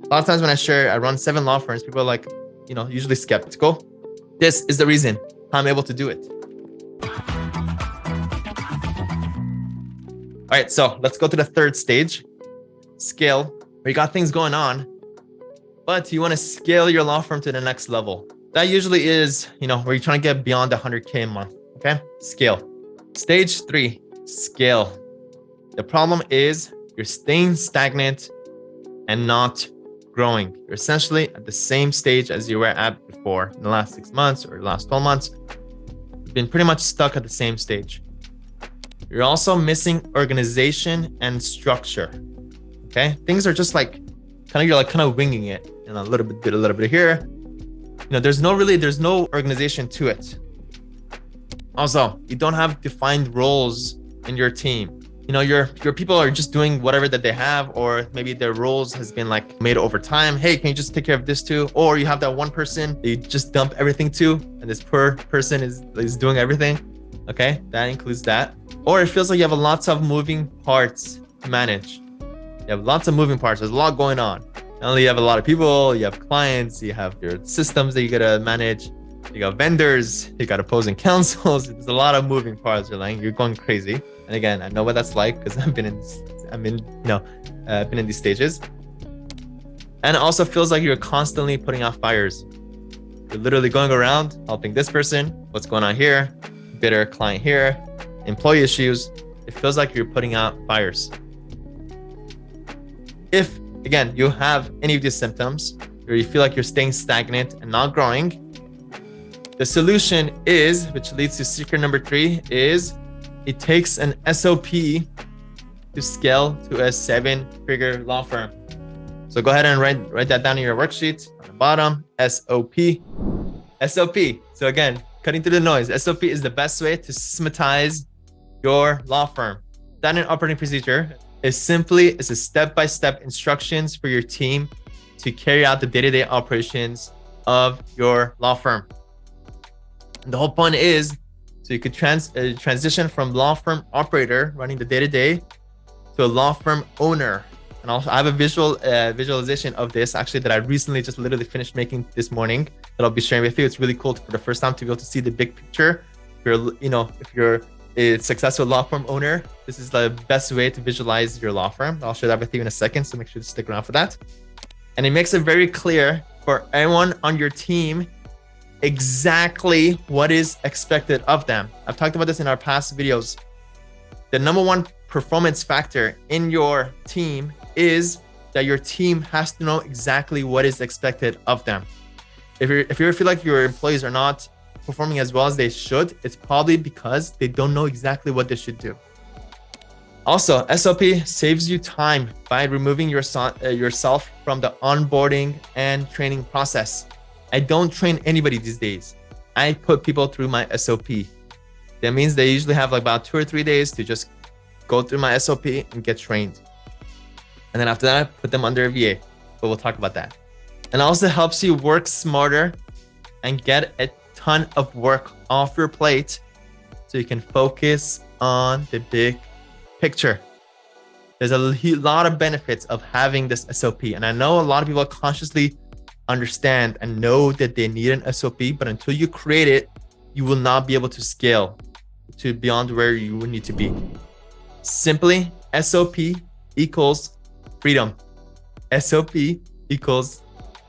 A lot of times when I run 7 law firms, people are like, usually skeptical. This is the reason I'm able to do it. All right, so let's go to the third stage, scale, where you got things going on, but you want to scale your law firm to the next level. That usually is, where you're trying to get beyond 100K a month, okay? Scale. Stage 3, scale. The problem is you're staying stagnant and not growing. You're essentially at the same stage as you were at before in the last 6 months or the last 12 months. You've been pretty much stuck at the same stage. You're also missing organization and structure. Okay, things are just you're kind of winging it, and a little bit here. There's no organization to it. Also, you don't have defined roles in your team. Your people are just doing whatever that they have, or maybe their roles has been made over time. Hey, can you just take care of this too? Or you have that one person that you just dump everything to, and this poor person is doing everything. Okay, that includes that. Or it feels like you have lots of moving parts to manage. You have lots of moving parts. There's a lot going on. Not only you have a lot of people, you have clients, you have your systems that you gotta manage. You got vendors, you got opposing counsels. There's a lot of moving parts. You're going crazy. And again, I know what that's like because I've been in these stages. And it also feels like you're constantly putting out fires. You're literally going around helping this person. What's going on here? Bitter client here, employee issues. It feels like you're putting out fires. If, again, you have any of these symptoms, or you feel like you're staying stagnant and not growing, the solution is, which leads to secret number 3, is it takes an SOP to scale to a 7-figure law firm. So go ahead and write that down in your worksheet on the bottom, SOP. SOP. So again, cutting through the noise, SOP is the best way to systematize your law firm. Standard operating procedure is simply a step-by-step instructions for your team to carry out the day-to-day operations of your law firm. And the whole point is so you could transition from law firm operator running the day-to-day to a law firm owner. And also I have a visualization of this actually that I recently just literally finished making this morning that I'll be sharing with you. It's really cool for the first time to be able to see the big picture. If you're a successful law firm owner, this is the best way to visualize your law firm. I'll share that with you in a second, so make sure to stick around for that. And it makes it very clear for everyone on your team exactly what is expected of them. I've talked about this in our past videos. The number one performance factor in your team is that your team has to know exactly what is expected of them. If you feel like your employees are not performing as well as they should, it's probably because they don't know exactly what they should do. Also, SOP saves you time by removing yourself from the onboarding and training process. I don't train anybody these days. I put people through my SOP. That means they usually have about 2 or 3 days to just go through my SOP and get trained. And then after that, I put them under a VA, but we'll talk about that. And it also helps you work smarter and get a ton of work off your plate so you can focus on the big picture. There's a lot of benefits of having this SOP. And I know a lot of people consciously understand and know that they need an SOP, but until you create it, you will not be able to scale to beyond where you would need to be. Simply, SOP equals freedom. SOP equals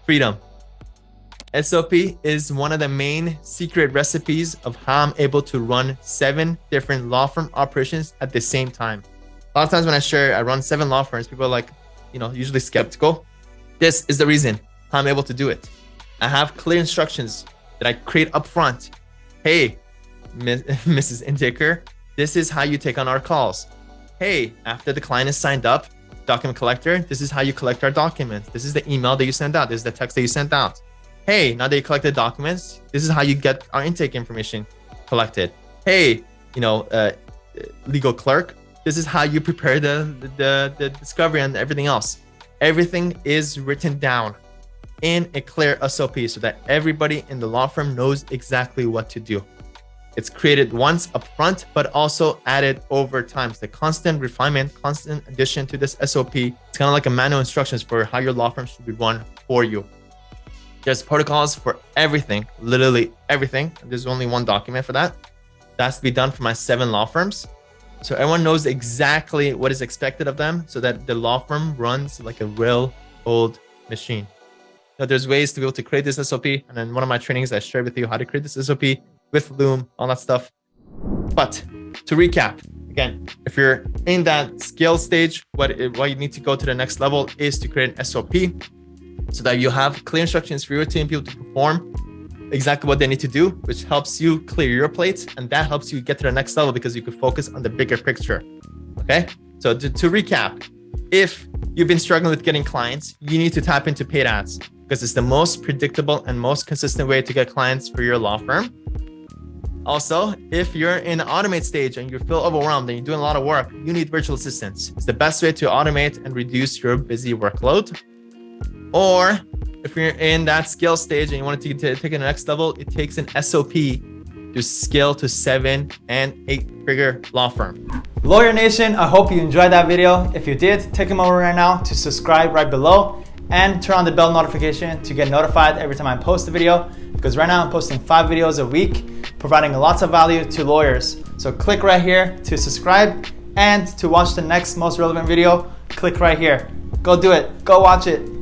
freedom. SOP is one of the main secret recipes of how I'm able to run 7 different law firm operations at the same time. A lot of times when I run 7 law firms, people are like, usually skeptical. This is the reason how I'm able to do it. I have clear instructions that I create up front. Hey, Mrs. Intaker, this is how you take on our calls. Hey, after the client is signed up, document collector, this is how you collect our documents. This is the email that you send out. This is the text that you sent out. Hey, now that you collect the documents, this is how you get our intake information collected. Hey, legal clerk, this is how you prepare the discovery and everything else. Everything is written down in a clear SOP so that everybody in the law firm knows exactly what to do. It's created once upfront, but also added over time. It's the constant refinement, constant addition to this SOP. It's kind of like a manual instructions for how your law firm should be run for you. There's protocols for everything, literally everything. There's only one document for that. That has to be done for my 7 law firms. So everyone knows exactly what is expected of them so that the law firm runs like a real old machine. Now, there's ways to be able to create this SOP. And then one of my trainings, I shared with you how to create this SOP with Loom, all that stuff. But to recap, again, if you're in that skill stage, what you need to go to the next level is to create an SOP so that you have clear instructions for your team people to perform exactly what they need to do, which helps you clear your plate. And that helps you get to the next level because you can focus on the bigger picture. Okay. So to recap, if you've been struggling with getting clients, you need to tap into paid ads because it's the most predictable and most consistent way to get clients for your law firm. Also, if you're in the automate stage and you feel overwhelmed and you're doing a lot of work, you need virtual assistants. It's the best way to automate and reduce your busy workload. Or if you're in that skill stage and you want to take it to the next level, it takes an SOP to scale to 7 and 8-figure law firm. Lawyer Nation, I hope you enjoyed that video. If you did, take a moment right now to subscribe right below and turn on the bell notification to get notified every time I post a video, because right now I'm posting 5 videos a week, providing lots of value to lawyers. So click right here to subscribe, and to watch the next most relevant video, click right here. Go do it, go watch it.